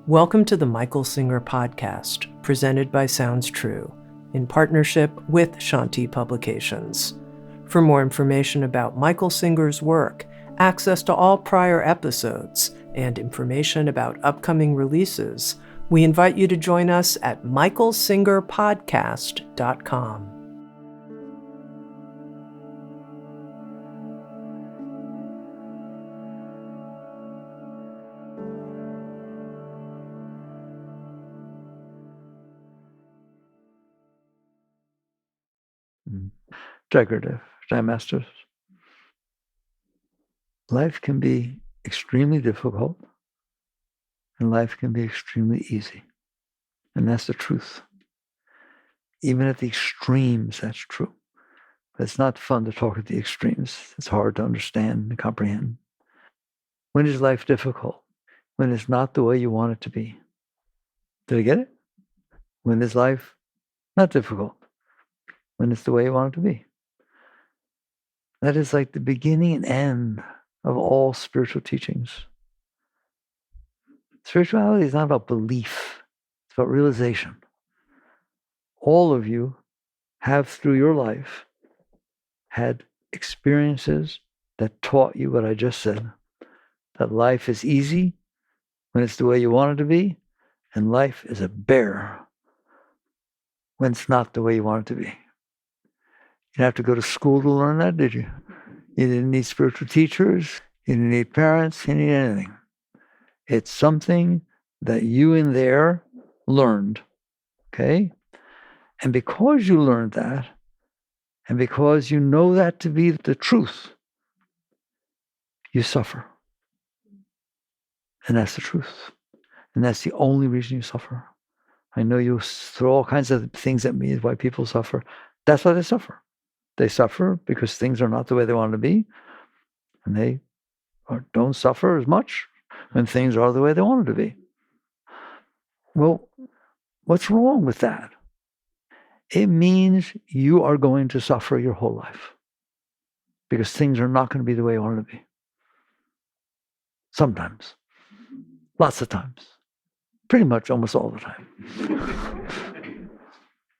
Welcome to the Michael Singer Podcast, presented by Sounds True, in partnership with Shanti Publications. For more information about Michael Singer's work, access to all prior episodes, and information about upcoming releases, we invite you to join us at michaelsingerpodcast.com. Decorative Time Masters. Life can be extremely difficult and life can be extremely easy. And that's the truth. Even at the extremes, that's true. But it's not fun to talk at the extremes. It's hard to understand and comprehend. When is life difficult? When it's not the way you want it to be. Did I get it? When is life not difficult? When it's the way you want it to be. That is like the beginning and end of all spiritual teachings. Spirituality is not about belief. It's about realization. All of you have, through your life, had experiences that taught you what I just said. That life is easy when it's the way you want it to be, and life is a bear when it's not the way you want it to be. You didn't have to go to school to learn that, did you? You didn't need spiritual teachers. You didn't need parents. You didn't need anything. It's something that you in there learned, okay? And because you learned that, and because you know that to be the truth, you suffer. And that's the truth. And that's the only reason you suffer. I know you throw all kinds of things at me why people suffer. That's why they suffer. They suffer because things are not the way they want to be, and they don't suffer as much when things are the way they want them to be. Well, what's wrong with that? It means you are going to suffer your whole life because things are not going to be the way you want them to be. Sometimes. Lots of times. Pretty much almost all the time.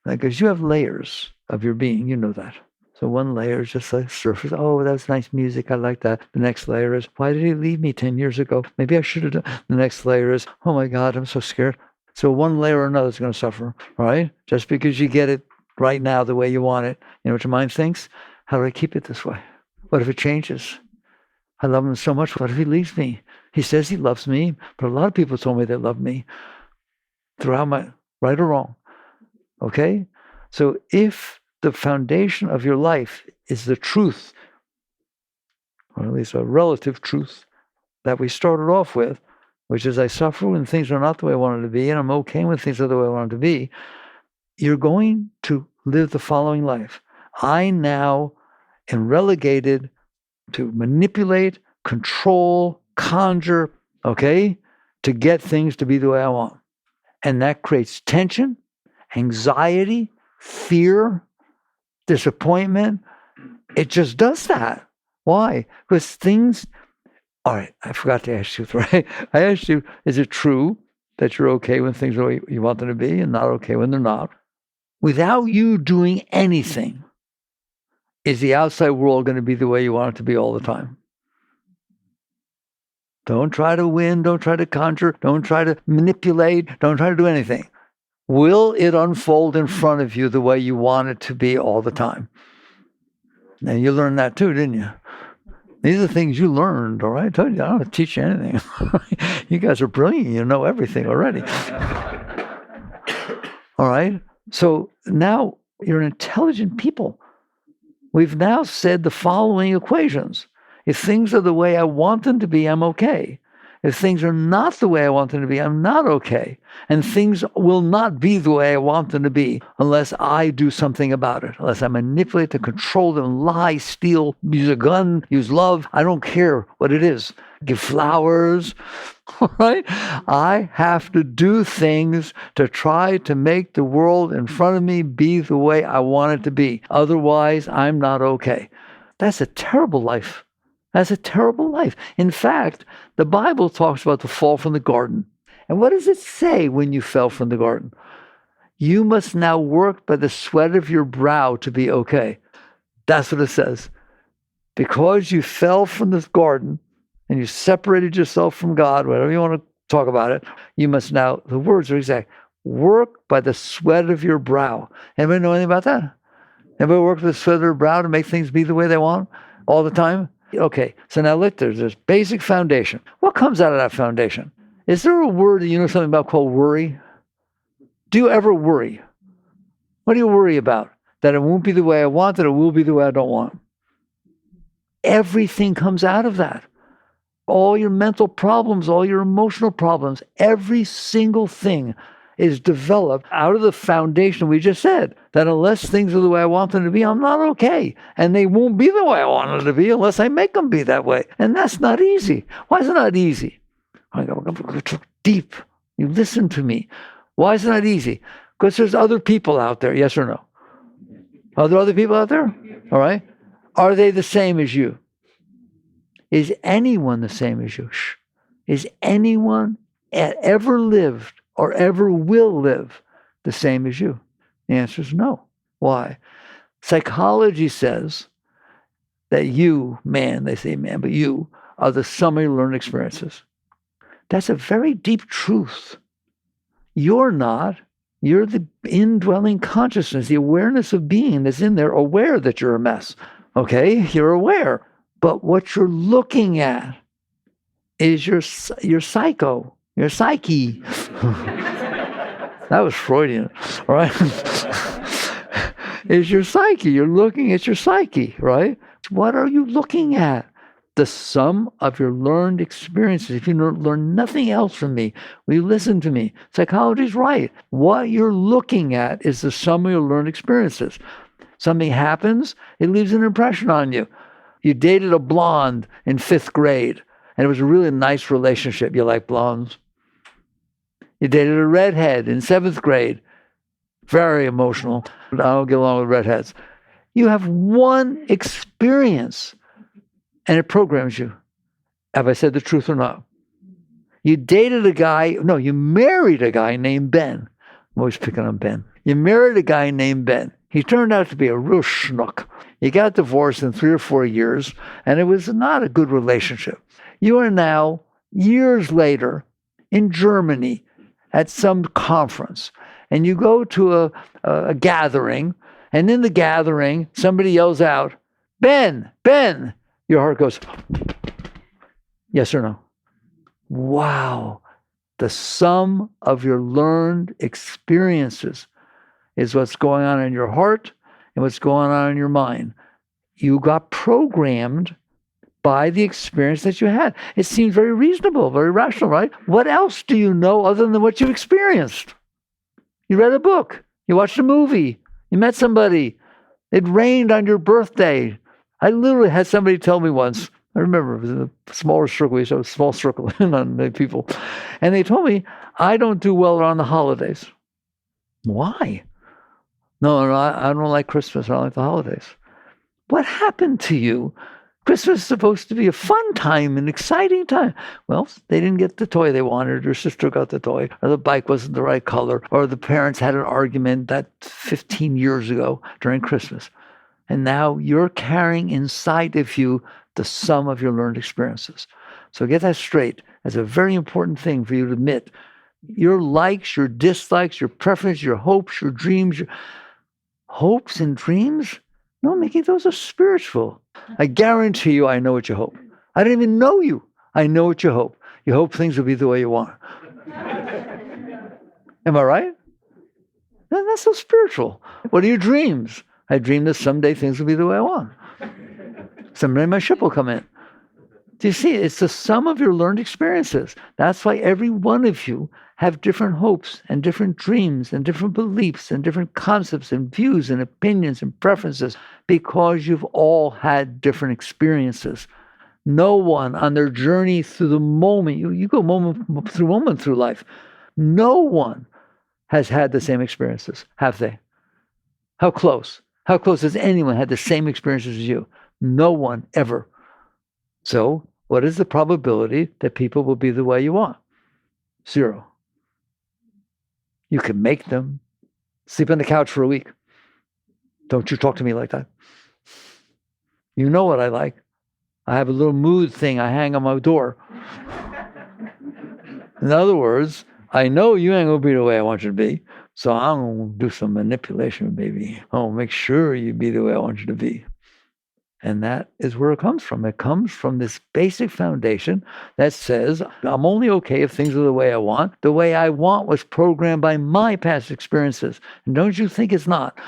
Because you have layers of your being, you know that. So one layer is just like surface. Oh, that's nice music. I like that. The next layer is, why did he leave me 10 years ago? Maybe I should have done. The next layer is, oh my God, I'm so scared. So one layer or another is going to suffer, right? Just because you get it right now the way you want it. You know what your mind thinks? How do I keep it this way? What if it changes? I love him so much. What if he leaves me? He says he loves me, but a lot of people told me they love me throughout my, right or wrong. Okay? So if the foundation of your life is the truth, or at least a relative truth that we started off with, which is I suffer when things are not the way I want them to be, and I'm okay when things are the way I want them to be, you're going to live the following life. I now am relegated to manipulate, control, conjure, okay, to get things to be the way I want. And that creates tension, anxiety, fear, disappointment. It just does that. Why? Because things, all right, I forgot to ask you, right? I asked you, is it true that you're okay when things are the way you want them to be and not okay when they're not? Without you doing anything, is the outside world going to be the way you want it to be all the time? Don't try to win, don't try to conjure, don't try to manipulate, don't try to do anything. Will it unfold in front of you the way you want it to be all the time? And you learned that too, didn't you? These are the things you learned, all right? I told you, I don't have to teach you anything. You guys are brilliant. You know everything already. All right? So now you're intelligent people. We've now said the following equations. If things are the way I want them to be, I'm okay. If things are not the way I want them to be, I'm not okay. And things will not be the way I want them to be unless I do something about it, unless I manipulate to control them, lie, steal, use a gun, use love. I don't care what it is. Give flowers, all right? I have to do things to try to make the world in front of me be the way I want it to be. Otherwise, I'm not okay. That's a terrible life. That's a terrible life. In fact, the Bible talks about the fall from the garden. And what does it say when you fell from the garden? You must now work by the sweat of your brow to be okay. That's what it says. Because you fell from the garden and you separated yourself from God, whatever you want to talk about it, you must now, the words are exact, work by the sweat of your brow. Anybody know anything about that? Anybody work with the sweat of their brow to make things be the way they want all the time? Okay, so now look, there's this basic foundation. What comes out of that foundation? Is there a word that you know something about called worry? Do you ever worry? What do you worry about? That it won't be the way I want, that it will be the way I don't want. Everything comes out of that. All your mental problems, all your emotional problems, every single thing is developed out of the foundation we just said, that unless things are the way I want them to be, I'm not okay. And they won't be the way I want them to be unless I make them be that way. And that's not easy. Why is it not easy? I go deep. You listen to me. Why is it not easy? Because there's other people out there, yes or no? Are there other people out there? All right. Are they the same as you? Is anyone the same as you? Shh. Is anyone ever lived or ever will live the same as you? The answer is no. Why? Psychology says that you, man, they say man, but you are the sum of your learned experiences. That's a very deep truth. You're not. You're the indwelling consciousness, the awareness of being that's in there, aware that you're a mess. Okay? You're aware. But what you're looking at is your psycho, your psyche. That was Freudian, right? Is your psyche. You're looking at your psyche, right? What are you looking at? The sum of your learned experiences. If you learn nothing else from me, will you listen to me? Psychology's right. What you're looking at is the sum of your learned experiences. Something happens, it leaves an impression on you. You dated a blonde in 5th grade, and it was a really nice relationship. You like blondes. You dated a redhead in 7th grade. Very emotional. I don't get along with redheads. You have one experience, and it programs you. Have I said the truth or not? You married a guy named Ben. I'm always picking on Ben. You married a guy named Ben. He turned out to be a real schnook. You got divorced in 3 or 4 years, and it was not a good relationship. You are now, years later, in Germany at some conference, and you go to a gathering, and in the gathering, somebody yells out, Ben, Ben. Your heart goes, yes or no? Wow. The sum of your learned experiences is what's going on in your heart and what's going on in your mind. You got programmed by the experience that you had. It seems very reasonable, very rational, right? What else do you know other than what you experienced? You read a book. You watched a movie. You met somebody. It rained on your birthday. I literally had somebody tell me once, I remember it was in a smaller circle, we used to have a small circle on many people, and they told me, I don't do well around the holidays. Why? No, I don't like Christmas, I don't like the holidays. What happened to you? Christmas is supposed to be a fun time, an exciting time. Well, they didn't get the toy they wanted, or sister got the toy, or the bike wasn't the right color, or the parents had an argument that 15 years ago during Christmas. And now you're carrying inside of you the sum of your learned experiences. So get that straight. That's a very important thing for you to admit. Your likes, your dislikes, your preferences, your hopes, your dreams, your hopes and dreams? No, Mickey, those are spiritual. I guarantee you I know what you hope. I don't even know you. I know what you hope. You hope things will be the way you want. Am I right? That's so spiritual. What are your dreams? I dream that someday things will be the way I want. Someday my ship will come in. Do you see? It's the sum of your learned experiences. That's why every one of you have different hopes and different dreams and different beliefs and different concepts and views and opinions and preferences, because you've all had different experiences. No one on their journey through the moment, you go moment through life, no one has had the same experiences, have they? How close? How close has anyone had the same experiences as you? No one ever. So what is the probability that people will be the way you want? 0. You can make them. Sleep on the couch for a week. Don't you talk to me like that. You know what I like. I have a little mood thing I hang on my door. In other words, I know you ain't going to be the way I want you to be, so I'm going to do some manipulation, baby. I'll make sure you be the way I want you to be. And that is where it comes from. It comes from this basic foundation that says, I'm only okay if things are the way I want. The way I want was programmed by my past experiences. And don't you think it's not?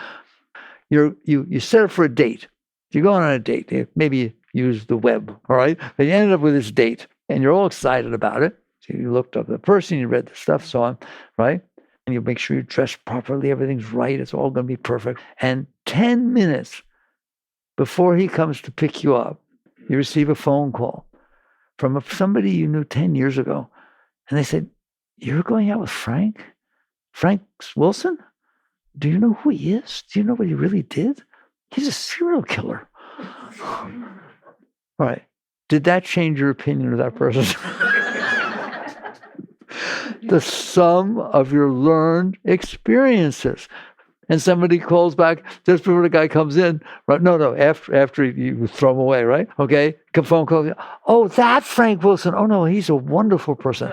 You set up for a date. You're going on a date. Maybe you use the web, all right? But you ended up with this date, and you're all excited about it. So you looked up the person, you read the stuff, so on, right? And you make sure you're dressed properly, everything's right, it's all going to be perfect. And 10 minutes before he comes to pick you up, you receive a phone call from somebody you knew 10 years ago. And they said, you're going out with Frank? Frank Wilson? Do you know who he is? Do you know what he really did? He's a serial killer. All right. Did that change your opinion of that person? The sum of your learned experiences. And somebody calls back just before the guy comes in. Right? No, after you throw him away, right? Okay, phone call. Oh, that Frank Wilson. Oh, no, he's a wonderful person.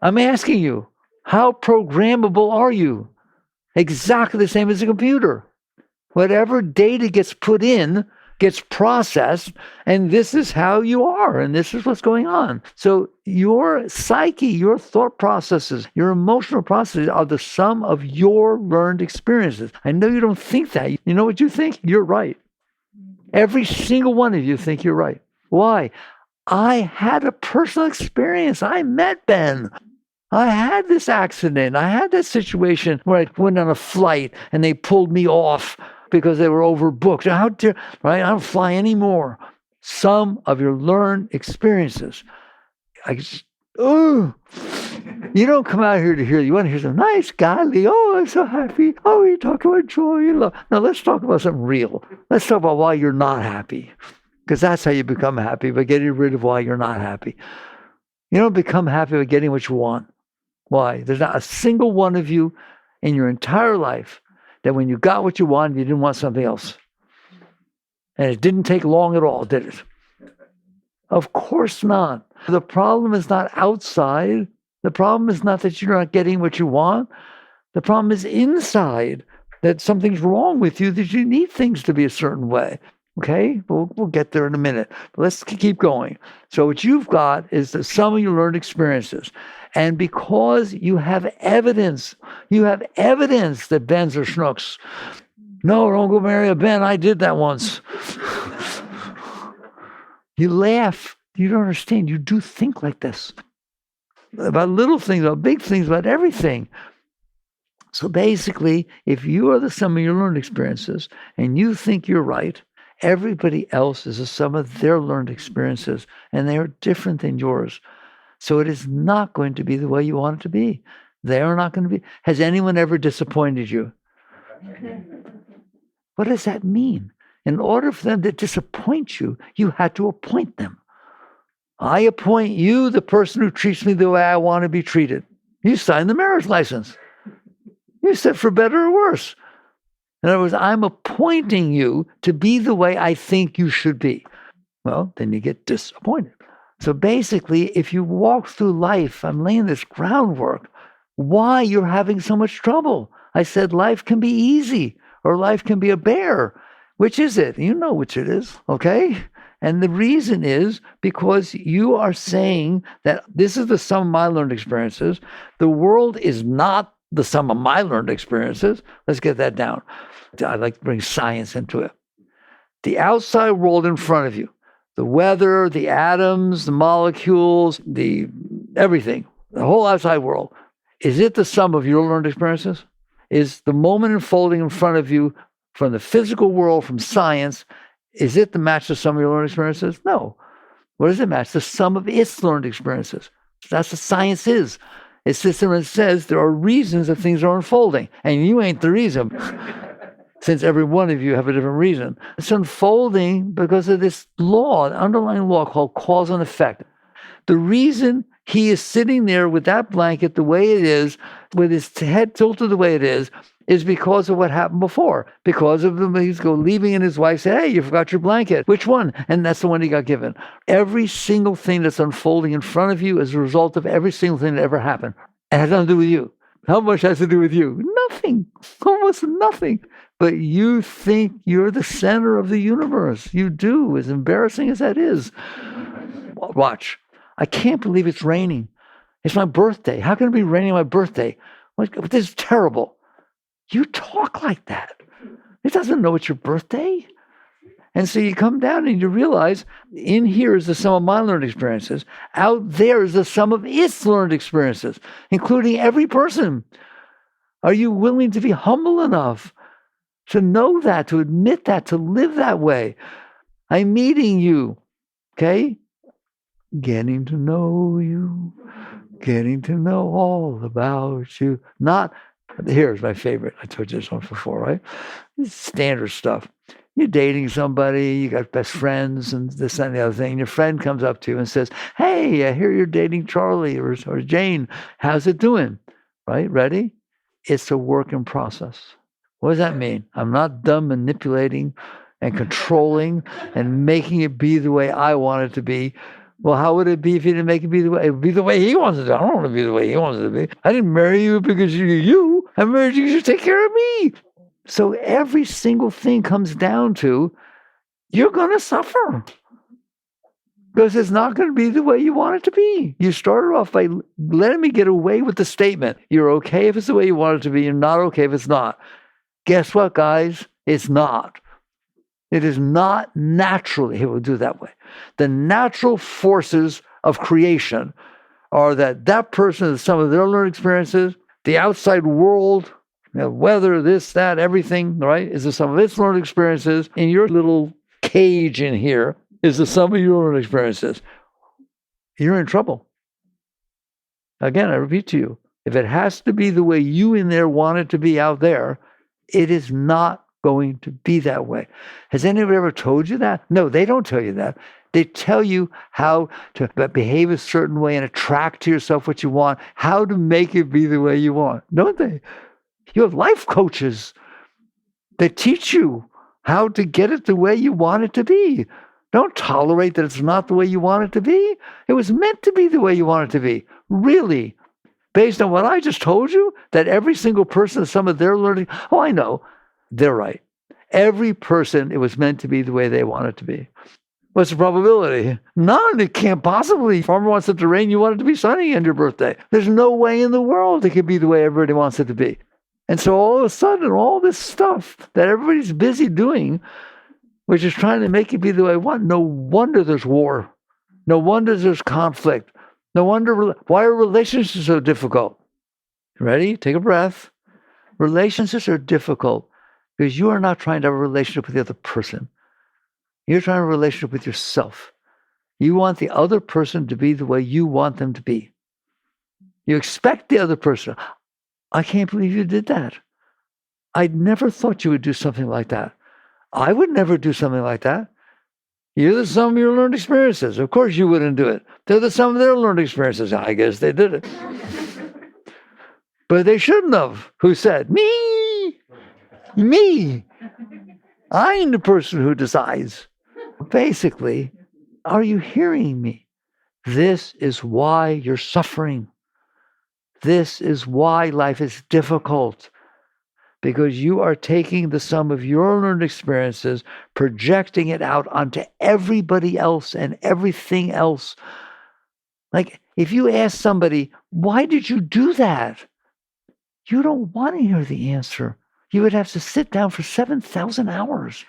I'm asking you, how programmable are you? Exactly the same as a computer. Whatever data gets put in gets processed, and this is how you are, and this is what's going on. So your psyche, your thought processes, your emotional processes are the sum of your learned experiences. I know you don't think that. You know what you think? You're right. Every single one of you think you're right. Why? I had a personal experience. I met Ben. I had this accident. I had that situation where I went on a flight and they pulled me off because they were overbooked. How dare, right? I don't fly anymore. Some of your learned experiences. You don't come out here to hear, you want to hear some nice, godly, oh, I'm so happy. Oh, you talk about joy and love. No, let's talk about something real. Let's talk about why you're not happy. Because that's how you become happy, by getting rid of why you're not happy. You don't become happy by getting what you want. Why? There's not a single one of you in your entire life that when you got what you wanted, you didn't want something else. And it didn't take long at all, did it? Of course not. The problem is not outside. The problem is not that you're not getting what you want. The problem is inside, that something's wrong with you, that you need things to be a certain way. Okay? We'll get there in a minute. But let's keep going. So what you've got is the sum of your learned experiences. And because you have evidence that Bens are schnooks. No, don't go marry a Ben. I did that once. You laugh. You don't understand. You do think like this. About little things, about big things, about everything. So basically, if you are the sum of your learned experiences and you think you're right, everybody else is the sum of their learned experiences, and they are different than yours. So it is not going to be the way you want it to be. They are not going to be. Has anyone ever disappointed you? What does that mean? In order for them to disappoint you, you had to appoint them. I appoint you the person who treats me the way I want to be treated. You signed the marriage license. You said for better or worse. In other words, I'm appointing you to be the way I think you should be. Well, then you get disappointed. So basically, if you walk through life, I'm laying this groundwork, why you're having so much trouble. I said life can be easy or life can be a bear. Which is it? You know which it is, okay? And the reason is because you are saying that this is the sum of my learned experiences. The world is not the sum of my learned experiences. Let's get that down. I like to bring science into it. The outside world in front of you, the weather, the atoms, the molecules, the everything, the whole outside world, is it the sum of your learned experiences? Is the moment unfolding in front of you from the physical world, from science, is it the match the sum of your learned experiences? No. What does it match? The sum of its learned experiences. That's what science is. It's system that says there are reasons that things are unfolding, and you ain't the reason. Since every one of you have a different reason. It's unfolding because of this law, an underlying law called cause and effect. The reason He is sitting there with that blanket the way it is, with his head tilted the way it is because of what happened before. Because of he's leaving and his wife said, hey, you forgot your blanket. Which one? And that's the one he got given. Every single thing that's unfolding in front of you is a result of every single thing that ever happened. It has nothing to do with you. How much has to do with you? Nothing. Almost nothing. But you think you're the center of the universe. You do, as embarrassing as that is. Watch. I can't believe it's raining. It's my birthday. How can it be raining on my birthday? This is terrible. You talk like that. It doesn't know it's your birthday. And so you come down and you realize in here is the sum of my learned experiences. Out there is the sum of its learned experiences, including every person. Are you willing to be humble enough to know that, to admit that, to live that way? I'm meeting you, okay? Getting to know you, getting to know all about you. Not, here's my favorite. I told you this one before, right? It's standard stuff. You're dating somebody, you got best friends and this and the other thing. And your friend comes up to you and says, hey, I hear you're dating Charlie or Jane. How's it doing? Right? Ready? It's a work in process. What does that mean? I'm not done manipulating and controlling and making it be the way I want it to be. Well, how would it be if you didn't make it be the way? It would be the way he wants it to be. I don't want to be the way he wants it to be. I didn't marry you because you're you. I married you because you take care of me. So every single thing comes down to you're going to suffer because it's not going to be the way you want it to be. You started off by letting me get away with the statement. You're okay if it's the way you want it to be. You're not okay if it's not. Guess what, guys? It's not. It is not naturally, it will do that way. The natural forces of creation are that person is some of their learned experiences, the outside world, weather, this, that, everything, right, is the sum of its learned experiences. In your little cage in here is the sum of your learned experiences. You're in trouble. Again, I repeat to you, if it has to be the way you in there want it to be out there, it is not going to be that way. Has anyone ever told you that? No, they don't tell you that. They tell you how to behave a certain way and attract to yourself what you want, how to make it be the way you want, don't they? You have life coaches that teach you how to get it the way you want it to be. Don't tolerate that it's not the way you want it to be. It was meant to be the way you want it to be. Really. Based on what I just told you, that every single person, some of their learning, oh, I know, they're right. Every person, it was meant to be the way they want it to be. What's the probability? None. It can't possibly. Farmer wants it to rain, you want it to be sunny on your birthday. There's no way in the world it could be the way everybody wants it to be. And so all of a sudden, all this stuff that everybody's busy doing, which is trying to make it be the way I want, no wonder there's war. No wonder there's conflict. No wonder, why are relationships so difficult? Ready? Take a breath. Relationships are difficult because you are not trying to have a relationship with the other person. You're trying to have a relationship with yourself. You want the other person to be the way you want them to be. You expect the other person. I can't believe you did that. I never thought you would do something like that. I would never do something like that. You're the sum of your learned experiences. Of course you wouldn't do it. They're the sum of their learned experiences. I guess they did it. But they shouldn't have. Who said? Me. Me. I'm the person who decides. Basically, are you hearing me? This is why you're suffering. This is why life is difficult. Because you are taking the sum of your learned experiences, projecting it out onto everybody else and everything else. Like, if you ask somebody, why did you do that? You don't want to hear the answer. You would have to sit down for 7,000 hours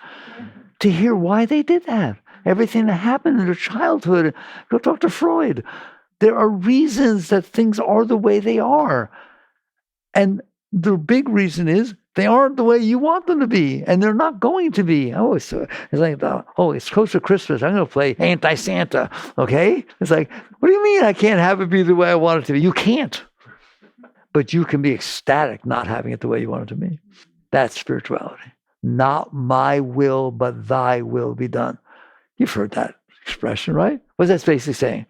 to hear why they did that. Everything that happened in their childhood. Go talk to Freud. There are reasons that things are the way they are. And the big reason is they aren't the way you want them to be, and they're not going to be. Oh, it's like, oh, it's close to Christmas. I'm going to play Anti-Santa, okay? It's like, what do you mean I can't have it be the way I want it to be? You can't. But you can be ecstatic not having it the way you want it to be. That's spirituality. Not my will, but thy will be done. You've heard that expression, right? What's that basically saying?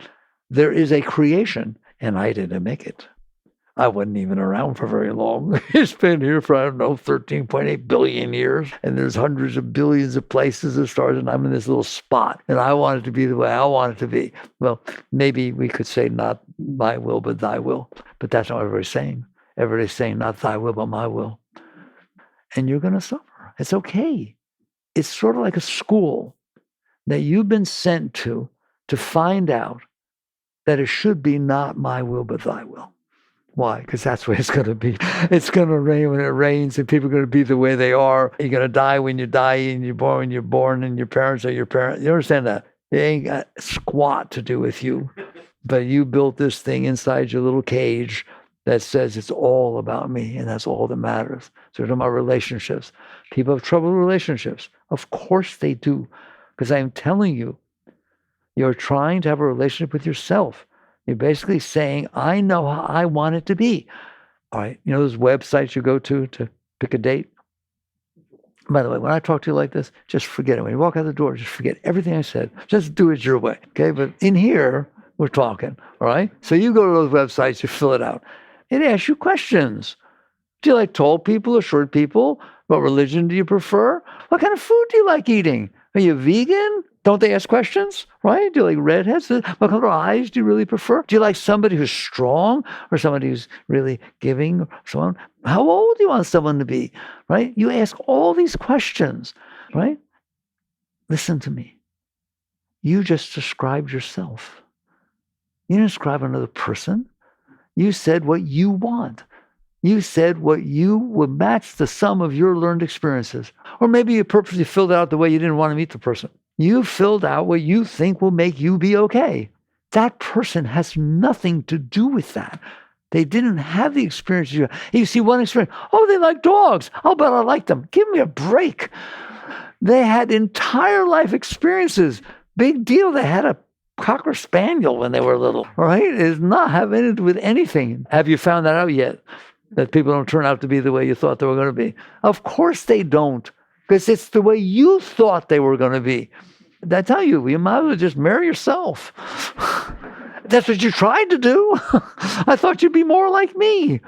there is a creation, and I didn't make it. I wasn't even around for very long. It's been here for, I don't know, 13.8 billion years. And there's hundreds of billions of places and stars, and I'm in this little spot. And I want it to be the way I want it to be. Well, maybe we could say not my will, but thy will. But that's not what everybody's saying. Everybody's saying not thy will, but my will. And you're going to suffer. It's okay. It's sort of like a school that you've been sent to find out that it should be not my will, but thy will. Why? Because that's where it's going to be. It's going to rain when it rains, and people are going to be the way they are. You're going to die when you die, and you're born when you're born, and your parents are your parents. You understand that? It ain't got squat to do with you. But you built this thing inside your little cage that says it's all about me, and that's all that matters. So we're talking about relationships. People have trouble with relationships. Of course they do. Because I'm telling you, you're trying to have a relationship with yourself. You're basically saying, I know how I want it to be. All right. You know those websites you go to pick a date? By the way, when I talk to you like this, just forget it. When you walk out the door, just forget everything I said. Just do it your way. Okay. But in here, we're talking. All right. So you go to those websites, you fill it out. It asks you questions. Do you like tall people or short people? What religion do you prefer? What kind of food do you like eating? Are you vegan? Don't they ask questions, right? Do you like redheads? What color eyes do you really prefer? Do you like somebody who's strong or somebody who's really giving? Or someone? How old do you want someone to be, right? You ask all these questions, right? Listen to me. You just described yourself. You didn't describe another person. You said what you want. You said what you would match the sum of your learned experiences. Or maybe you purposely filled out the way you didn't want to meet the person. You filled out what you think will make you be okay. That person has nothing to do with that. They didn't have the experience you had. You see one experience, oh, they like dogs. I'll bet I like them. Give me a break. They had entire life experiences. Big deal. They had a Cocker Spaniel when they were little, right? It does not have anything to do with anything. Have you found that out yet? That people don't turn out to be the way you thought they were going to be? Of course they don't. Because it's the way you thought they were going to be. I tell you, you might as well just marry yourself. That's what you tried to do. I thought you'd be more like me.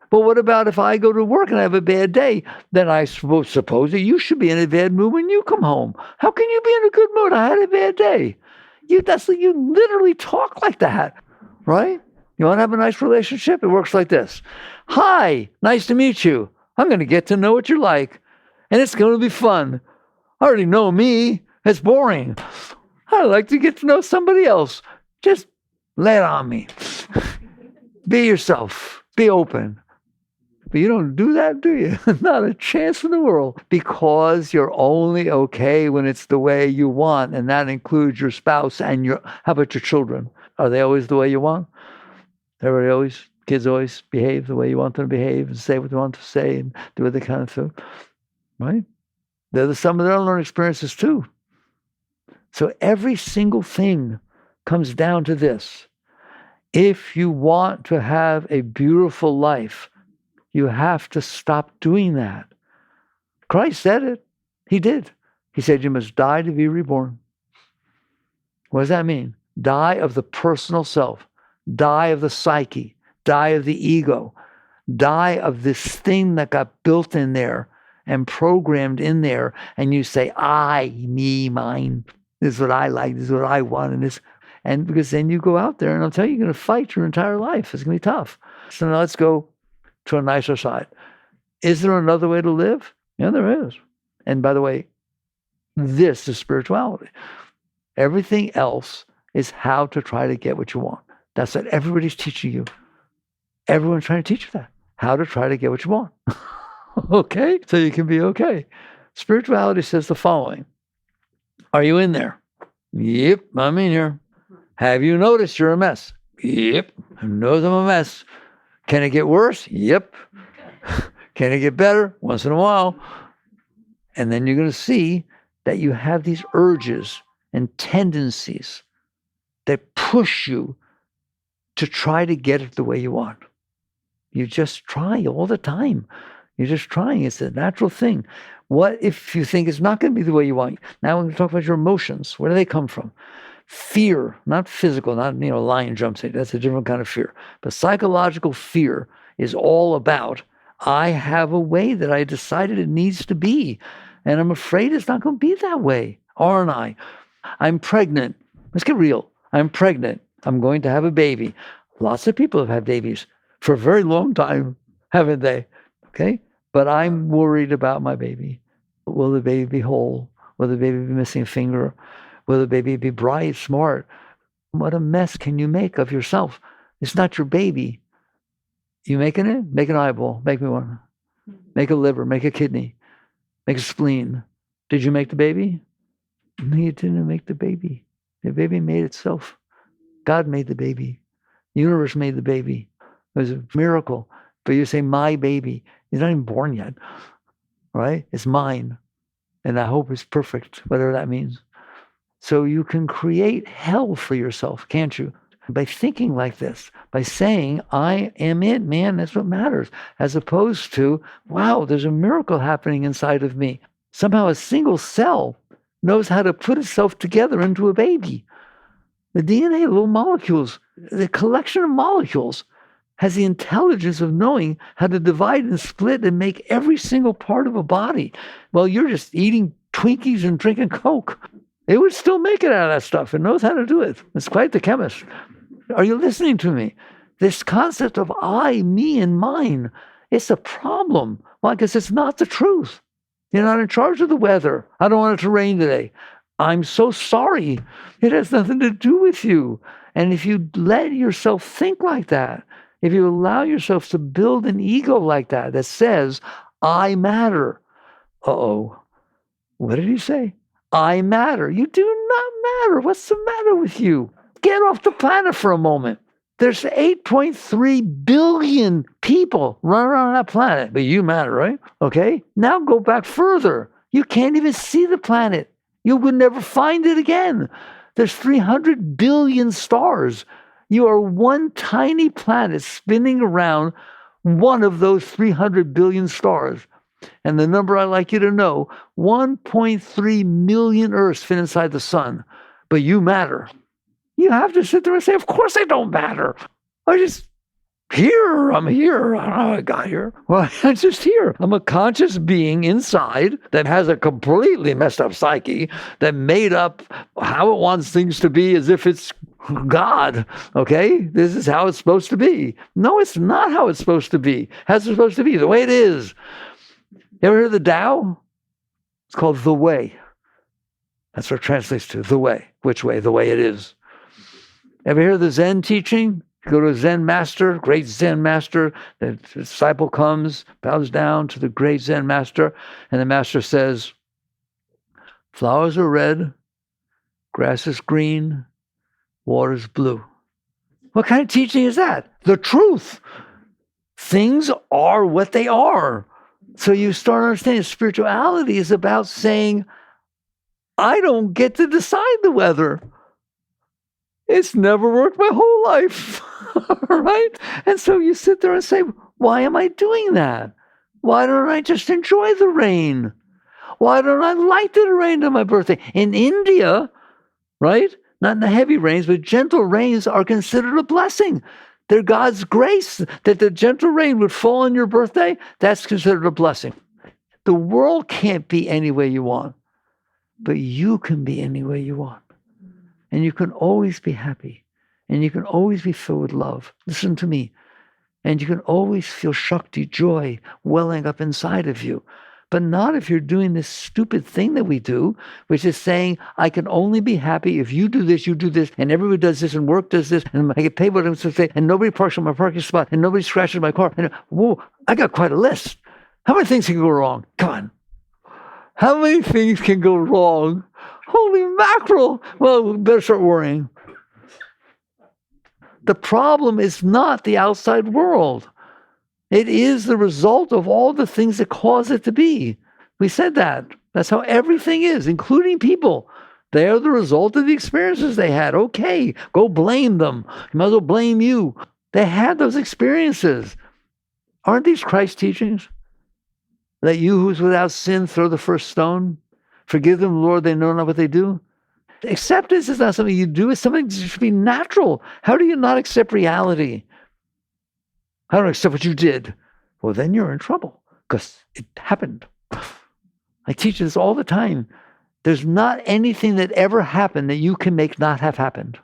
But what about if I go to work and I have a bad day? Then I suppose that you should be in a bad mood when you come home. How can you be in a good mood? I had a bad day. You literally talk like that, right? You want to have a nice relationship? It works like this. Hi, nice to meet you. I'm going to get to know what you're like. And it's going to be fun. I already know me. It's boring. I like to get to know somebody else. Just lay it on me. Be yourself. Be open. But you don't do that, do you? Not a chance in the world. Because you're only okay when it's the way you want. And that includes your spouse and how about your children? Are they always the way you want? Kids always behave the way you want them to behave and say what they want to say and do what they kind of do. Right? They're some of their own learned experiences too. So every single thing comes down to this. If you want to have a beautiful life, you have to stop doing that. Christ said it. He did. He said you must die to be reborn. What does that mean? Die of the personal self. Die of the psyche. Die of the ego. Die of this thing that got built in there and programmed in there, and you say, I, me, mine. This is what I like. This is what I want. And because then you go out there, and I'll tell you, you're going to fight your entire life. It's going to be tough. So now let's go to a nicer side. Is there another way to live? Yeah, there is. And by the way, this is spirituality. Everything else is how to try to get what you want. That's what everybody's teaching you. Everyone's trying to teach you that. How to try to get what you want. Okay? So you can be okay. Spirituality says the following. Are you in there? Yep, I'm in here. Have you noticed you're a mess? Yep, I know I'm a mess. Can it get worse? Yep. Can it get better? Once in a while. And then you're going to see that you have these urges and tendencies that push you to try to get it the way you want. You just try all the time. You're just trying. It's a natural thing. What if you think it's not going to be the way you want? Now we're going to talk about your emotions. Where do they come from? fear, not physical, not, lion jumps in. That's a different kind of fear. But psychological fear is all about, I have a way that I decided it needs to be, and I'm afraid it's not going to be that way, aren't I? I'm pregnant. Let's get real. I'm pregnant. I'm going to have a baby. Lots of people have had babies for a very long time, haven't they? Okay? But I'm worried about my baby. Will the baby be whole? Will the baby be missing a finger? Will the baby be bright, smart? What a mess can you make of yourself? It's not your baby. You making it? Make an eyeball. Make me one. Make a liver. Make a kidney. Make a spleen. Did you make the baby? No, you didn't make the baby. The baby made itself. God made the baby. The universe made the baby. It was a miracle. But you say, my baby. He's not even born yet. Right? It's mine. And I hope it's perfect, whatever that means. So you can create hell for yourself, can't you? By thinking like this, by saying, I am it, man, that's what matters. As opposed to, wow, there's a miracle happening inside of me. Somehow a single cell knows how to put itself together into a baby. The DNA, little molecules, the collection of molecules has the intelligence of knowing how to divide and split and make every single part of a body. Well, you're just eating Twinkies and drinking Coke. It would still make it out of that stuff. It knows how to do it. It's quite the chemist. Are you listening to me? This concept of I, me, and mine, it's a problem. Why? Because it's not the truth. You're not in charge of the weather. I don't want it to rain today. I'm so sorry. It has nothing to do with you. And if you let yourself think like that, if you allow yourself to build an ego like that, that says, I matter. Uh-oh. What did he say? I matter. You do not matter. What's the matter with you? Get off the planet for a moment. There's 8.3 billion people running around that planet, but you matter, right? Okay? Now go back further. You can't even see the planet. You would never find it again. There's 300 billion stars. You are one tiny planet spinning around one of those 300 billion stars. And the number I like you to know, 1.3 million Earths fit inside the sun. But you matter. You have to sit there and say, of course I don't matter. I'm here. I don't know how I got here. Well, I'm just here. I'm a conscious being inside that has a completely messed up psyche that made up how it wants things to be as if it's God. Okay? This is how it's supposed to be. No, it's not how it's supposed to be. How's it supposed to be? The way it is. You ever heard of the Tao? It's called the way. That's what it translates to, the way. Which way? The way it is. Ever hear of the Zen teaching? You go to a Zen master, great Zen master, the disciple comes, bows down to the great Zen master, and the master says, flowers are red, grass is green, water is blue. What kind of teaching is that? The truth. Things are what they are. So you start understanding spirituality is about saying, I don't get to decide the weather. It's never worked my whole life, right? And so you sit there and say, why am I doing that? Why don't I just enjoy the rain? Why don't I like the rain on my birthday? In India, right? Not in the heavy rains, but gentle rains are considered a blessing. They're God's grace that the gentle rain would fall on your birthday. That's considered a blessing. The world can't be any way you want, but you can be any way you want. And you can always be happy. And you can always be filled with love. Listen to me. And you can always feel Shakti, joy, welling up inside of you. But not if you're doing this stupid thing that we do, which is saying, I can only be happy if you do this, and everybody does this, and work does this, and I get paid what I'm supposed to say, and nobody parks on my parking spot, and nobody scratches my car. And whoa, I got quite a list. How many things can go wrong? Come on. How many things can go wrong? Holy mackerel. Well, we better start worrying. The problem is not the outside world. It is the result of all the things that cause it to be. We said that. That's how everything is, including people. They are the result of the experiences they had. Okay, go blame them. You might as well blame you. They had those experiences. Aren't these Christ teachings? Let you who's without sin throw the first stone. Forgive them, Lord, they know not what they do. Acceptance is not something you do. It's something that should be natural. How do you not accept reality? I don't accept what you did. Well, then you're in trouble because it happened. I teach this all the time. There's not anything that ever happened that you can make not have happened.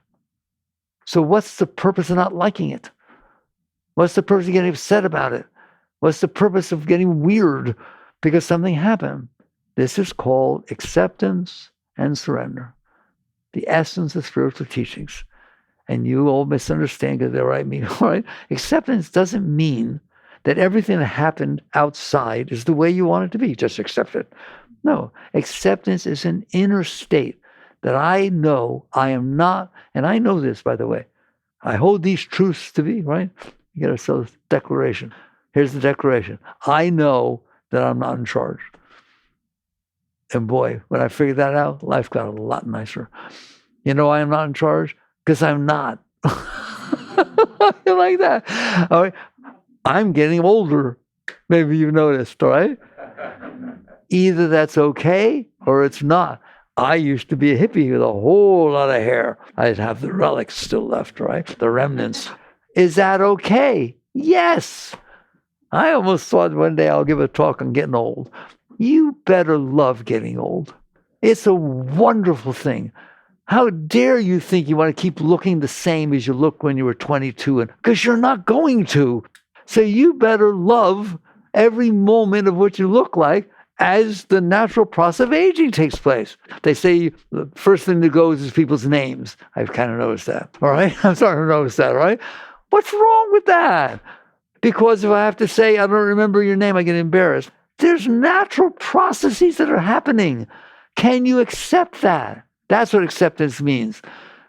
So what's the purpose of not liking it? What's the purpose of getting upset about it? What's the purpose of getting weird because something happened? This is called acceptance and surrender, the essence of spiritual teachings. And you all misunderstand because they're right. All right? Acceptance doesn't mean that everything that happened outside is the way you want it to be. Just accept it. No, acceptance is an inner state that I know I am not, and I know this, by the way. I hold these truths to be, right? You get ourselves declaration. Here's the declaration. I know that I'm not in charge. And boy, when I figured that out, life got a lot nicer. You know why I'm not in charge? Because I'm not. You like that? All right. I'm getting older. Maybe you've noticed, all right? Either that's okay or it's not. I used to be a hippie with a whole lot of hair. I'd have the relics still left, right? The remnants. Is that okay? Yes. I almost thought one day I'll give a talk on getting old. You better love getting old. It's a wonderful thing. How dare you think you want to keep looking the same as you looked when you were 22? Because you're not going to. So you better love every moment of what you look like as the natural process of aging takes place. They say the first thing that goes is people's names. I've kind of noticed that, all right? I'm starting to notice that, all right? What's wrong with that? Because if I have to say, I don't remember your name, I get embarrassed. There's natural processes that are happening. Can you accept that? That's what acceptance means.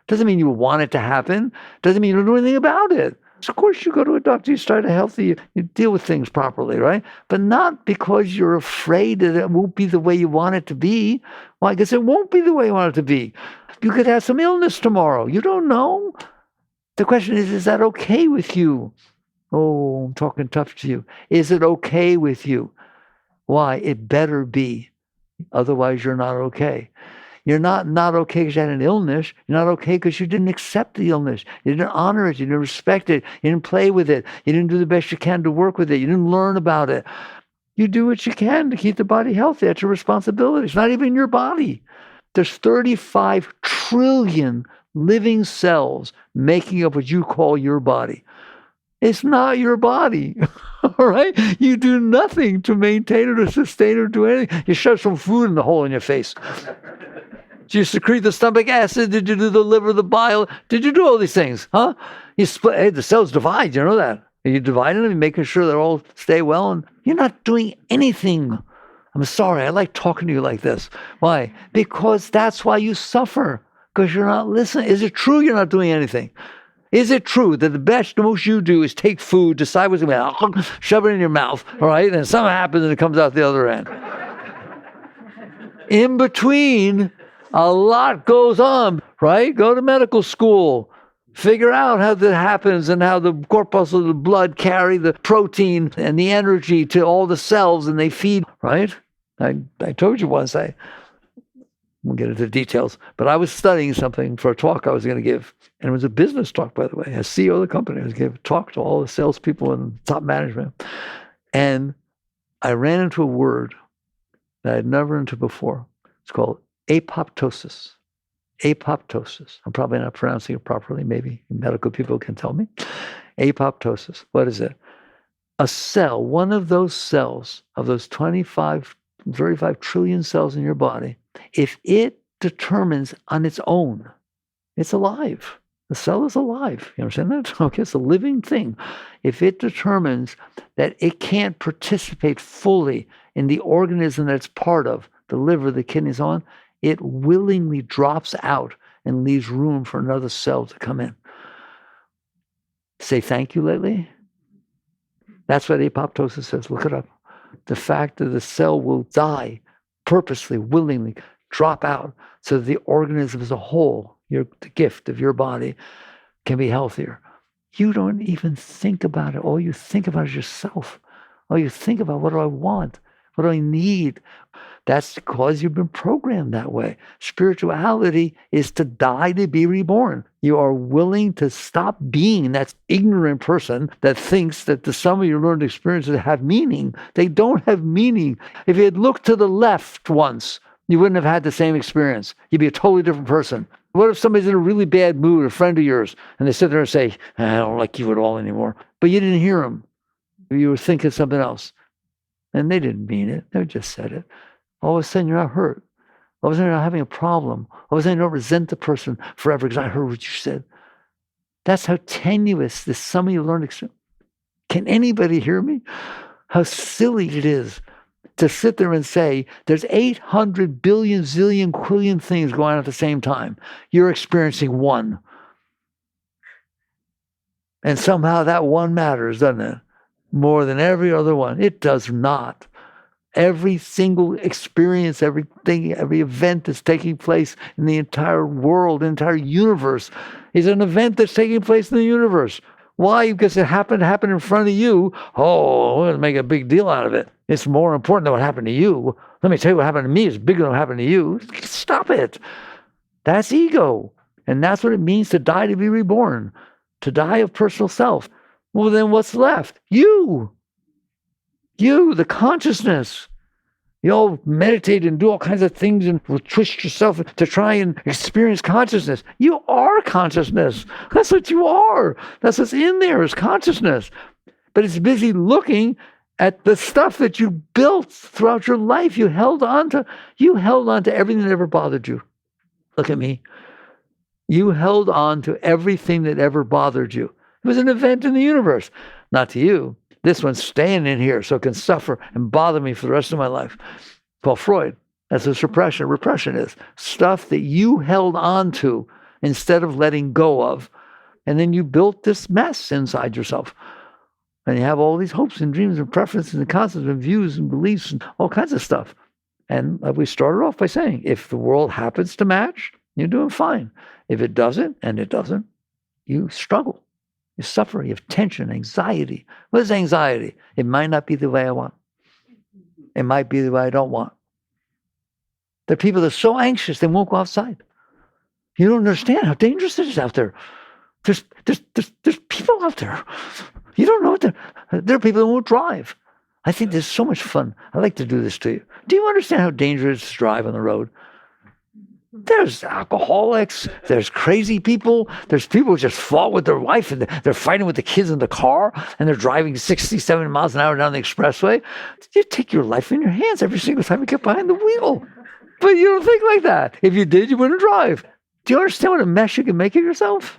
Doesn't mean you want it to happen. Doesn't mean you don't do anything about it. Of course, you go to a doctor, you start healthy, you deal with things properly, right? But not because you're afraid that it won't be the way you want it to be. Why? Because it won't be the way you want it to be. You could have some illness tomorrow. You don't know. The question is that okay with you? Oh, I'm talking tough to you. Is it okay with you? Why? It better be. Otherwise, you're not okay. You're not okay because you had an illness. You're not okay because you didn't accept the illness. You didn't honor it. You didn't respect it. You didn't play with it. You didn't do the best you can to work with it. You didn't learn about it. You do what you can to keep the body healthy. That's your responsibility. It's not even your body. There's 35 trillion living cells making up what you call your body. It's not your body, all right? You do nothing to maintain it or sustain it or do anything. You shove some food in the hole in your face. Did you secrete the stomach acid? Did you do the liver, the bile? Did you do all these things, huh? You split, hey, the cells divide, you know that. You dividing them and making sure they all stay well, and you're not doing anything. I'm sorry, I like talking to you like this. Why? Because that's why you suffer, because you're not listening. Is it true you're not doing anything? Is it true that the best, the most you do is take food, decide what's going to be, shove it in your mouth, all right, and something happens and it comes out the other end? In between, a lot goes on, right? Go to medical school. Figure out how that happens and how the corpuscles of the blood carry the protein and the energy to all the cells and they feed, right? I told you once, we'll get into the details, but I was studying something for a talk I was going to give. And it was a business talk, by the way. As CEO of the company, I was going to talk to all the salespeople and top management. And I ran into a word that I'd never run into before. It's called apoptosis. Apoptosis. I'm probably not pronouncing it properly. Maybe medical people can tell me. Apoptosis. What is it? A cell, one of those cells, of those 35 trillion cells in your body, if it determines on its own, it's alive. The cell is alive. You understand that? Okay, it's a living thing. If it determines that it can't participate fully in the organism that it's part of, the liver, the kidneys, on, it willingly drops out and leaves room for another cell to come in. Say thank you lately? That's what apoptosis says. Look it up. The fact that the cell will die purposely, willingly, drop out so that the organism as a whole, the gift of your body, can be healthier. You don't even think about it. All you think about is yourself. All you think about, what do I want? What do I need? That's because you've been programmed that way. Spirituality is to die to be reborn. You are willing to stop being that ignorant person that thinks that the sum of your learned experiences have meaning. They don't have meaning. If you had looked to the left once, you wouldn't have had the same experience. You'd be a totally different person. What if somebody's in a really bad mood, a friend of yours, and they sit there and say, I don't like you at all anymore. But you didn't hear them. You were thinking something else. And they didn't mean it. They just said it. All of a sudden, you're not hurt. All of a sudden, you're not having a problem. All of a sudden, you don't resent the person forever because I heard what you said. That's how tenuous this sum of your learned experience. Can anybody hear me? How silly it is to sit there and say, there's 800 billion, zillion, quillion things going on at the same time. You're experiencing one. And somehow that one matters, doesn't it? More than every other one. It does not. Every single experience, everything, every event that's taking place in the entire world, the entire universe, is an event that's taking place in the universe. Why? Because it happened to happen in front of you. Oh, we're going to make a big deal out of it. It's more important than what happened to you. Let me tell you what happened to me is bigger than what happened to you. Stop it. That's ego. And that's what it means to die to be reborn, to die of personal self. Well, then what's left? You, the consciousness. You all meditate and do all kinds of things and twist yourself to try and experience consciousness. You are consciousness. That's what you are. That's what's in there is consciousness. But it's busy looking at the stuff that you built throughout your life. You held on to everything that ever bothered you. Look at me. You held on to everything that ever bothered you. It was an event in the universe. Not to you. This one's staying in here so it can suffer and bother me for the rest of my life. Called Freud. That's what suppression. Repression is. Stuff that you held on to instead of letting go of. And then you built this mess inside yourself. And you have all these hopes and dreams and preferences and concepts and views and beliefs and all kinds of stuff. And we started off by saying, if the world happens to match, you're doing fine. If it doesn't, and it doesn't, you struggle. You suffer, you have tension, anxiety. What is anxiety? It might not be the way I want. It might be the way I don't want. There are people that are so anxious they won't go outside. You don't understand how dangerous it is out there. There's people out there. You don't know what there are people that won't drive. I think there's so much fun. I like to do this to you. Do you understand how dangerous it is to drive on the road? There's alcoholics, there's crazy people, there's people who just fought with their wife and they're fighting with the kids in the car and they're driving 60, 70 miles an hour down the expressway. You take your life in your hands every single time you get behind the wheel. But you don't think like that. If you did, you wouldn't drive. Do you understand what a mess you can make of yourself?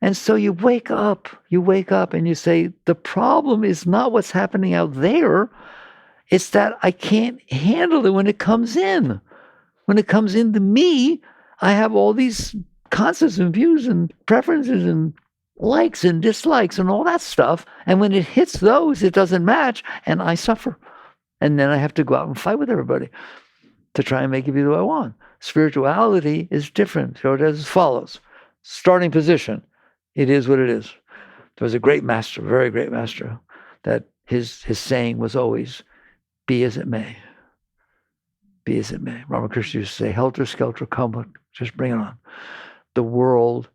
And so you wake up and you say, the problem is not what's happening out there. It's that I can't handle it when it comes in. When it comes into me, I have all these concepts and views and preferences and likes and dislikes and all that stuff. And when it hits those, it doesn't match and I suffer. And then I have to go out and fight with everybody to try and make it be the way I want. Spirituality is different. So it is as follows. Starting position. It is what it is. There was a great master, very great master, that his saying was always, be as it may. Be as it may. Ramakrishna used to say, helter skelter, come, just bring it on. The world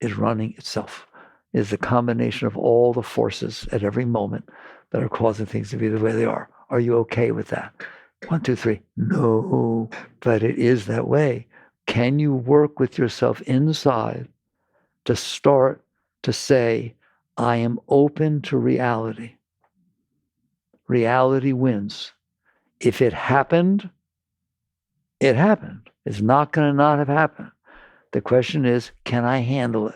is running itself. It is a combination of all the forces at every moment that are causing things to be the way they are. Are you okay with that? 1, 2, 3. No, but it is that way. Can you work with yourself inside to start to say, I am open to reality? Reality wins. If it happened, it happened. It's not going to not have happened. The question is, can I handle it?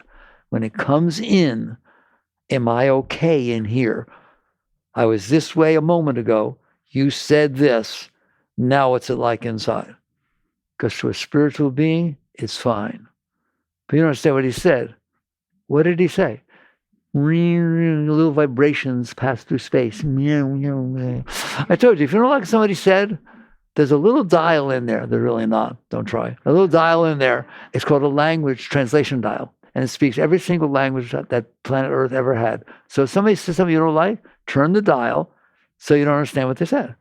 When it comes in, am I okay in here? I was this way a moment ago. You said this. Now what's it like inside? Because to a spiritual being, it's fine. But you don't understand what he said. What did he say? Little vibrations pass through space. I told you, if you don't like what somebody said, there's a little dial in there. They're really not. Don't try. A little dial in there. It's called a language translation dial. And it speaks every single language that planet Earth ever had. So if somebody says something you don't like, turn the dial so you don't understand what they said.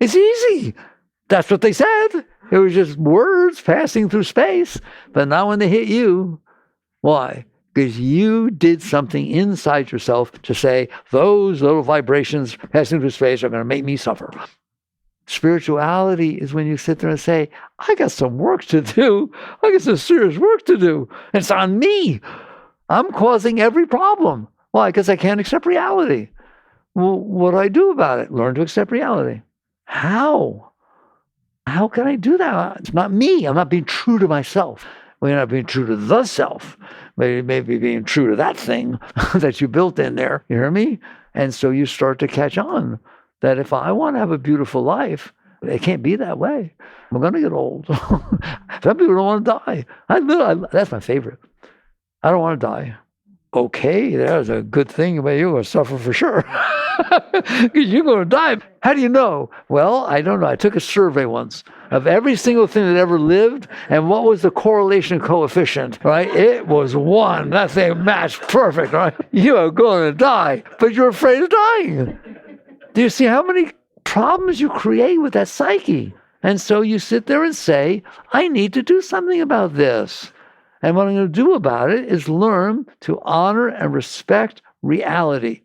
It's easy. That's what they said. It was just words passing through space. But not when they hit you. Why? Because you did something inside yourself to say, those little vibrations passing through space are going to make me suffer. Spirituality is when you sit there and say, I got some work to do. I got some serious work to do. It's on me. I'm causing every problem. Why? Because I can't accept reality. Well, what do I do about it? Learn to accept reality. How? How can I do that? It's not me. I'm not being true to myself. We're not being true to the self. Maybe being true to that thing that you built in there. You hear me? And so you start to catch on that if I want to have a beautiful life, it can't be that way. I'm going to get old. Some people don't want to die. That's my favorite. I don't want to die. Okay, there's a good thing, but you're going to suffer for sure. Because you're going to die. How do you know? Well, I don't know. I took a survey once of every single thing that ever lived, and what was the correlation coefficient, right? It was 1. That thing matched perfect, right? You are going to die, but you're afraid of dying. Do you see how many problems you create with that psyche? And so you sit there and say, I need to do something about this. And what I'm going to do about it is learn to honor and respect reality.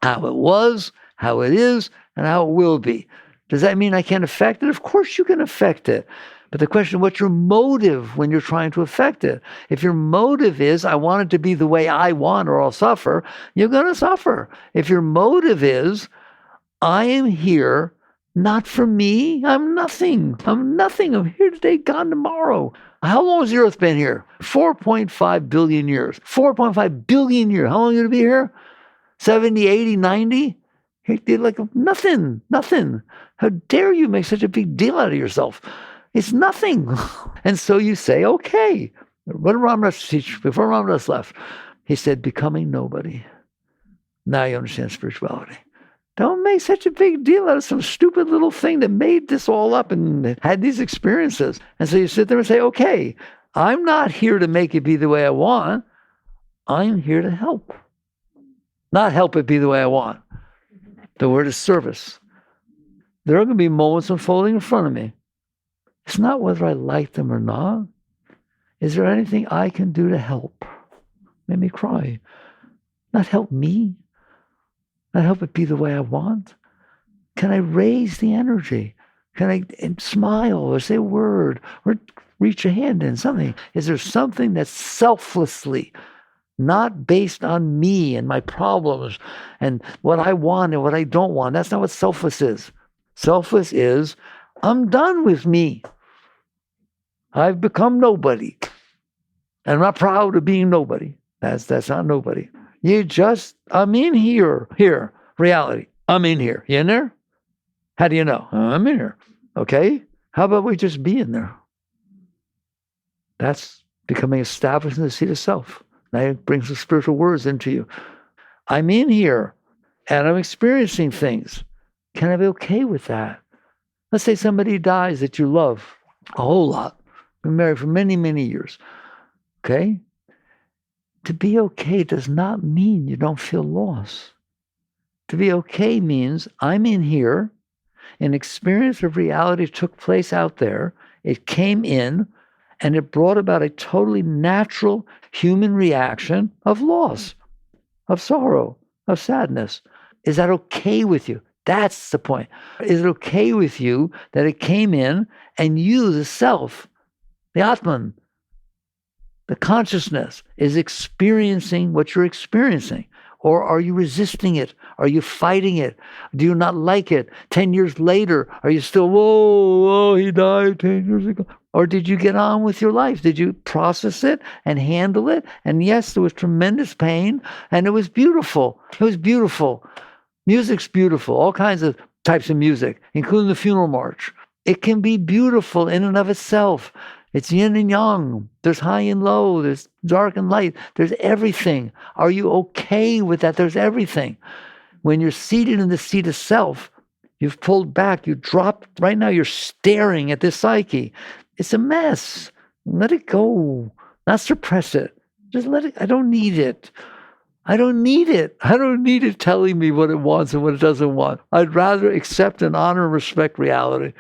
How it was, how it is, and how it will be. Does that mean I can't affect it? Of course you can affect it. But the question, what's your motive when you're trying to affect it? If your motive is, I want it to be the way I want or I'll suffer, you're going to suffer. If your motive is, I am here not for me. I'm nothing. I'm nothing. I'm here today, gone tomorrow. How long has the earth been here? 4.5 billion years. 4.5 billion years. How long are you going to be here? 70, 80, 90? Like nothing. How dare you make such a big deal out of yourself? It's nothing. And so you say, okay. What did Ramdas teach before Ramdas left? He said, becoming nobody. Now you understand spirituality. Don't make such a big deal out of some stupid little thing that made this all up and had these experiences. And so you sit there and say, okay, I'm not here to make it be the way I want. I'm here to help. Not help it be the way I want. The word is service. There are going to be moments unfolding in front of me. It's not whether I like them or not. Is there anything I can do to help? Make me cry. Not help me. Not help it be the way I want. Can I raise the energy? Can I smile or say a word or reach a hand in something? Is there something that's selflessly not based on me and my problems and what I want and what I don't want? That's not what selfless is. Selfless is, I'm done with me. I've become nobody. And I'm not proud of being nobody. That's not nobody. I'm in here. Here, reality. I'm in here. You in there? How do you know? I'm in here. Okay. How about we just be in there? That's becoming established in the seat of self. Now it brings the spiritual words into you. I'm in here and I'm experiencing things. Can I be okay with that? Let's say somebody dies that you love a whole lot. Been married for many, many years. Okay? To be okay does not mean you don't feel loss. To be okay means I'm in here, an experience of reality took place out there, it came in, and it brought about a totally natural human reaction of loss, of sorrow, of sadness. Is that okay with you? That's the point. Is it okay with you that it came in and you, the self, the Atman, the consciousness, is experiencing what you're experiencing? Or are you resisting it? Are you fighting it? Do you not like it? 10 years later, are you still, whoa, he died 10 years ago? Or did you get on with your life? Did you process it and handle it? And yes, there was tremendous pain, and it was beautiful. It was beautiful. Music's beautiful, all kinds of types of music, including the funeral march. It can be beautiful in and of itself. It's yin and yang. There's high and low. There's dark and light. There's everything. Are you okay with that? There's everything. When you're seated in the seat of self, you've pulled back, you dropped. Right now, you're staring at this psyche. It's a mess. Let it go. Not suppress it. Just let it. I don't need it. I don't need it. I don't need it telling me what it wants and what it doesn't want. I'd rather accept and honor and respect reality.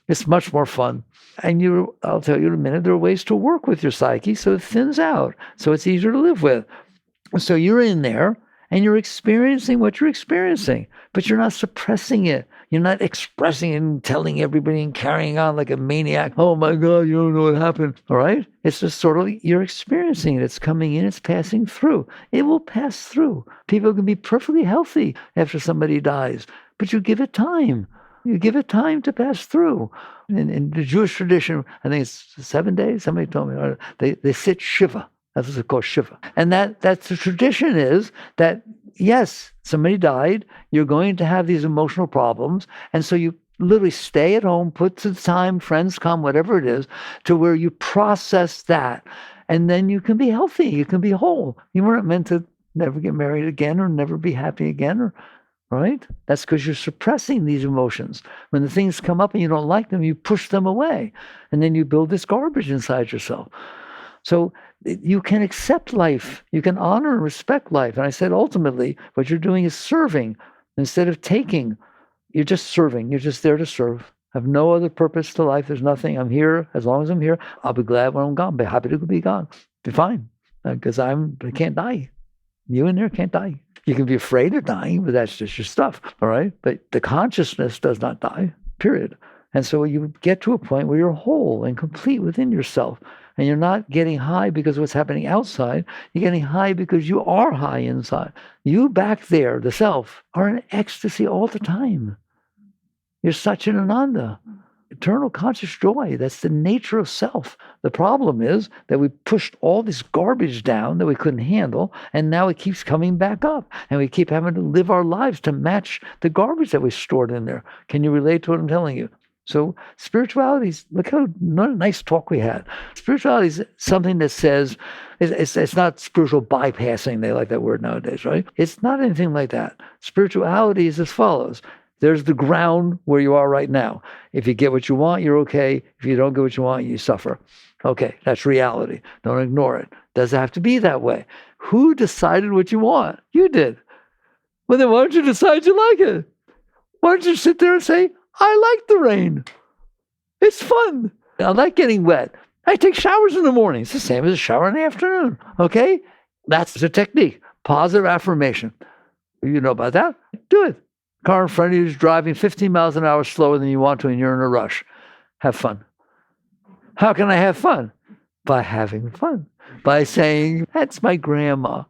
It's much more fun. And I'll tell you in a minute, there are ways to work with your psyche so it thins out, so it's easier to live with. So you're in there and you're experiencing what you're experiencing, but you're not suppressing it. You're not expressing it and telling everybody and carrying on like a maniac. Oh my God, you don't know what happened. All right? It's just sort of you're experiencing it. It's coming in, it's passing through. It will pass through. People can be perfectly healthy after somebody dies, but you give it time. You give it time to pass through. In the Jewish tradition, I think it's 7 days. Somebody told me they sit Shiva. That's what it's called, Shiva. And that's the tradition is that, yes, somebody died. You're going to have these emotional problems. And so you literally stay at home, put some time, friends come, whatever it is, to where you process that. And then you can be healthy. You can be whole. You weren't meant to never get married again or never be happy again, right? That's because you're suppressing these emotions. When the things come up and you don't like them, you push them away. And then you build this garbage inside yourself. So you can accept life. You can honor and respect life. And I said, ultimately, what you're doing is serving. Instead of taking, you're just serving. You're just there to serve. Have no other purpose to life. There's nothing. I'm here. As long as I'm here, I'll be glad when I'm gone. Be happy to be gone. Be fine. Because I can't die. You in there can't die. You can be afraid of dying, but that's just your stuff. All right? But the consciousness does not die, period. And so you get to a point where you're whole and complete within yourself. And you're not getting high because of what's happening outside. You're getting high because you are high inside. You back there, the self, are in ecstasy all the time. You're such an Ananda, eternal conscious joy. That's the nature of self. The problem is that we pushed all this garbage down that we couldn't handle, and now it keeps coming back up. And we keep having to live our lives to match the garbage that we stored in there. Can you relate to what I'm telling you? So spirituality, look how nice talk we had. Spirituality is something that says, it's not spiritual bypassing. They like that word nowadays, right? It's not anything like that. Spirituality is as follows. There's the ground where you are right now. If you get what you want, you're okay. If you don't get what you want, you suffer. Okay, that's reality. Don't ignore it. Doesn't have to be that way. Who decided what you want? You did. Well, then why don't you decide you like it? Why don't you sit there and say, I like the rain. It's fun. I like getting wet. I take showers in the morning. It's the same as a shower in the afternoon. Okay? That's the technique. Positive affirmation. You know about that? Do it. Car in front of you is driving 15 miles an hour slower than you want to and you're in a rush. Have fun. How can I have fun? By having fun. By saying, that's my grandma.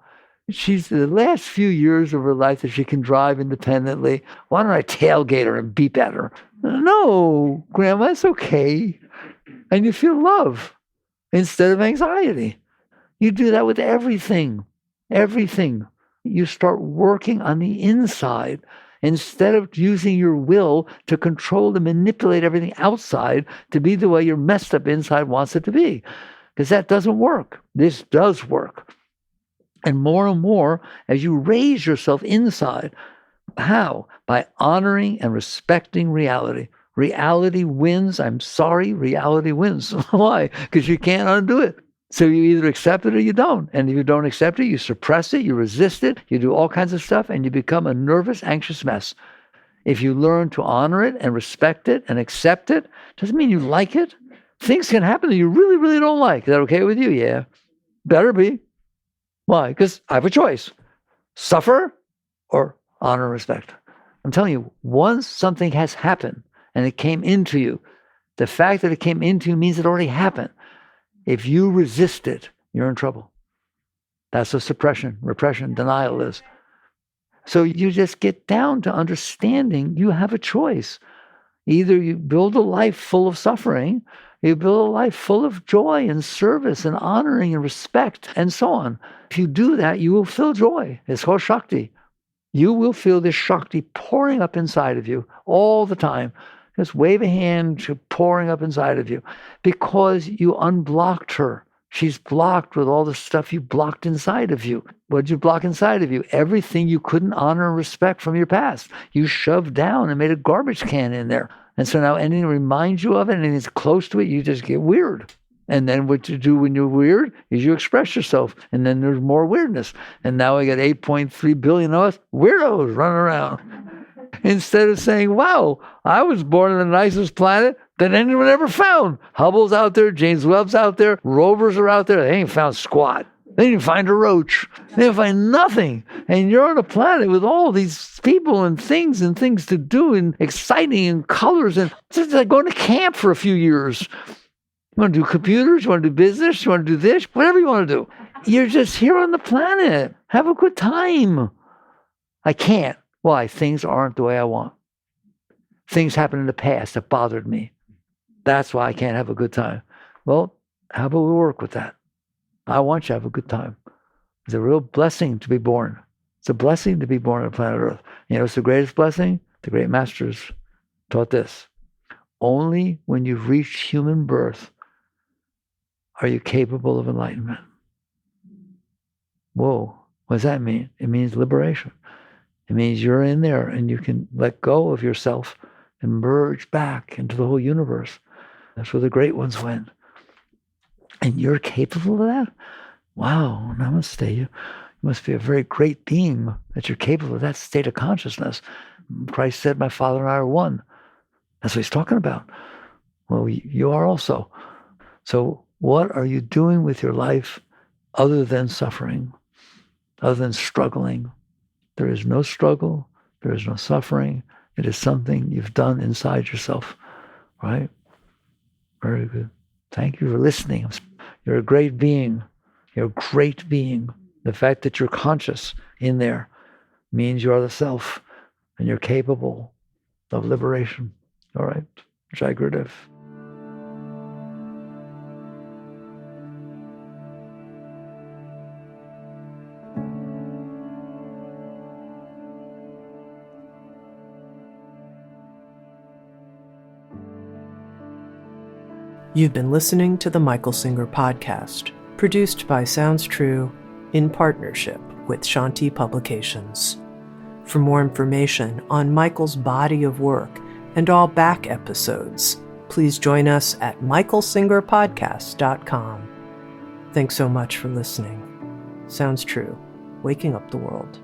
She's the last few years of her life that she can drive independently. Why don't I tailgate her and beep at her? No, Grandma, it's okay. And you feel love instead of anxiety. You do that with everything. Everything. You start working on the inside instead of using your will to control and manipulate everything outside to be the way your messed up inside wants it to be. Because that doesn't work. This does work. And more, as you raise yourself inside, how? By honoring and respecting reality. Reality wins. I'm sorry, reality wins. Why? Because you can't undo it. So you either accept it or you don't. And if you don't accept it, you suppress it, you resist it, you do all kinds of stuff, and you become a nervous, anxious mess. If you learn to honor it and respect it and accept it, doesn't mean you like it. Things can happen that you really, really don't like. Is that okay with you? Yeah. Better be. Why? Because I have a choice. Suffer or honor and respect. I'm telling you, once something has happened and it came into you, the fact that it came into you means it already happened. If you resist it, you're in trouble. That's what suppression, repression, denial is. So you just get down to understanding you have a choice. Either you build a life full of suffering, you build a life full of joy and service and honoring and respect and so on. If you do that, you will feel joy. It's called Shakti. You will feel this Shakti pouring up inside of you all the time. Just wave a hand, she's pouring up inside of you because you unblocked her. She's blocked with all the stuff you blocked inside of you. What did you block inside of you? Everything you couldn't honor and respect from your past. You shoved down and made a garbage can in there. And so now anything that reminds you of it, anything that's close to it, you just get weird. And then what you do when you're weird is you express yourself. And then there's more weirdness. And now we got 8.3 billion of us weirdos running around. Instead of saying, wow, I was born on the nicest planet that anyone ever found. Hubble's out there, James Webb's out there, rovers are out there. They ain't found squat. They didn't find a roach. They didn't find nothing. And you're on a planet with all these people and things to do and exciting and colors. And it's just like going to camp for a few years. You want to do computers? You want to do business? You want to do this? Whatever you want to do. You're just here on the planet. Have a good time. I can't. Why? Things aren't the way I want. Things happened in the past that bothered me. That's why I can't have a good time. Well, how about we work with that? I want you to have a good time. It's a real blessing to be born. It's a blessing to be born on planet Earth. You know, it's the greatest blessing. The great masters taught this. Only when you've reached human birth are you capable of enlightenment. Whoa, what does that mean? It means liberation. It means you're in there and you can let go of yourself and merge back into the whole universe. That's where the great ones went. And you're capable of that? Wow, namaste. You must be a very great being that you're capable of that state of consciousness. Christ said, my Father and I are one. That's what he's talking about. Well, you are also. So what are you doing with your life other than suffering, other than struggling? There is no struggle. There is no suffering. It is something you've done inside yourself, right? Very good. Thank you for listening. You're a great being. You're a great being. The fact that you're conscious in there means you are the self and you're capable of liberation. All right. Jai Gurudev. You've been listening to the Michael Singer Podcast, produced by Sounds True in partnership with Shanti Publications. For more information on Michael's body of work and all back episodes, please join us at michaelsingerpodcast.com. Thanks so much for listening. Sounds True, waking up the world.